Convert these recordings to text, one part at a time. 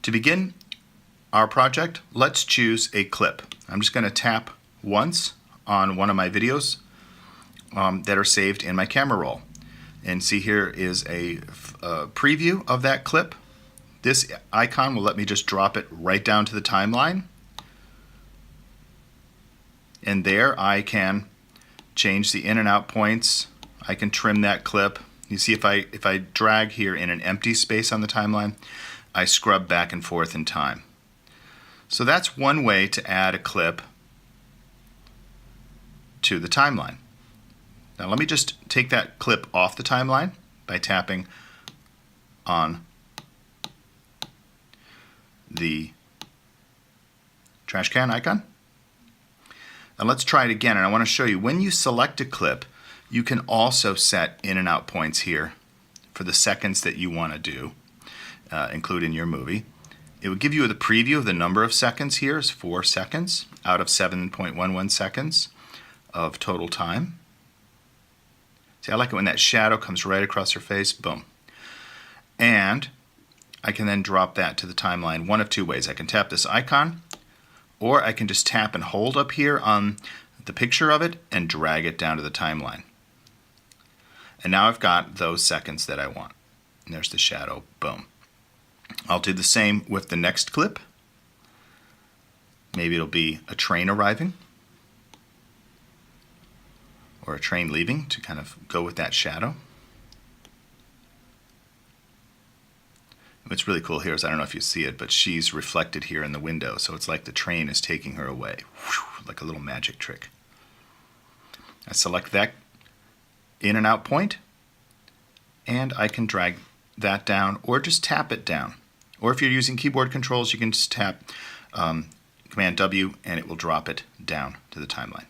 To begin our project, let's choose a clip. I'm just going to tap once on one of my videos that are saved in my camera roll. And see, here is a preview of that clip. This icon will let me just drop it right down to the timeline. And there I can change the in and out points. I can trim that clip. You see, if I drag here in an empty space on the timeline, I scrub back and forth in time. So that's one way to add a clip to the timeline. Now let me just take that clip off the timeline by tapping on the trash can icon. And let's try it again, and I want to show you when you select a clip, you can also set in and out points here for the seconds that you want to do, include in your movie. It would give you the preview of the number of seconds. Here is 4 seconds out of 7.11 seconds of total time. See, I like it when that shadow comes right across her face, boom. And I can then drop that to the timeline one of two ways. I can tap this icon, or I can just tap and hold up here on the picture of it and drag it down to the timeline. And now I've got those seconds that I want. And there's the shadow, boom. I'll do the same with the next clip. Maybe it'll be a train arriving or a train leaving to kind of go with that shadow. What's really cool here is, I don't know if you see it, but she's reflected here in the window, so it's like the train is taking her away, like a little magic trick. I select that in and out point, and I can drag that down or just tap it down. Or if you're using keyboard controls, you can just tap Command W and it will drop it down to the timeline.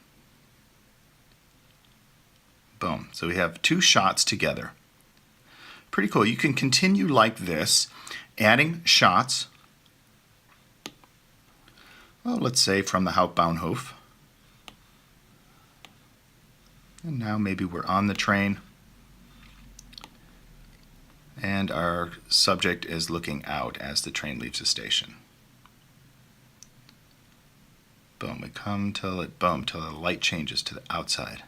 Boom. So we have 2 shots together. Pretty cool. You can continue like this, adding shots. Well, let's say from the Hauptbahnhof. And now maybe we're on the train and our subject is looking out as the train leaves the station. Boom, we come till it, boom, till the light changes to the outside.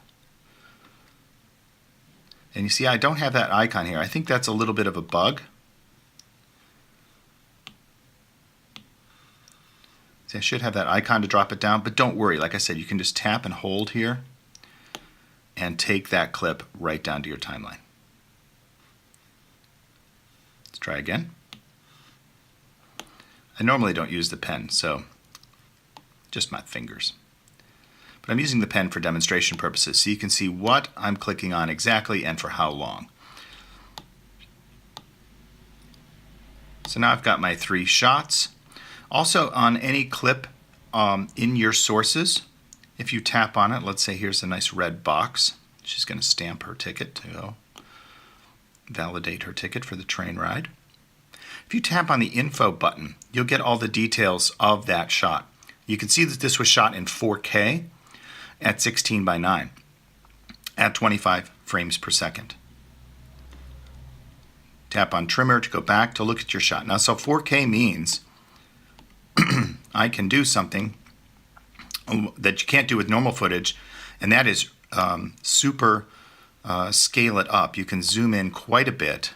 And you see, I don't have that icon here. I think that's a little bit of a bug. See, I should have that icon to drop it down, but don't worry. Like I said, you can just tap and hold here and take that clip right down to your timeline. Let's try again. I normally don't use the pen, so just my fingers. But I'm using the pen for demonstration purposes, so you can see what I'm clicking on exactly and for how long. So now I've got my 3 shots. Also, on any clip in your sources, if you tap on it, let's say here's a nice red box. She's going to stamp her ticket to go validate her ticket for the train ride. If you tap on the info button, you'll get all the details of that shot. You can see that this was shot in 4K at 16:9 at 25 frames per second. Tap on trimmer to go back to look at your shot. Now, so 4K means I can do something that you can't do with normal footage, and that is super scale it up. You can zoom in quite a bit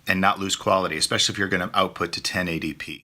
and not lose quality, especially if you're going to output to 1080p.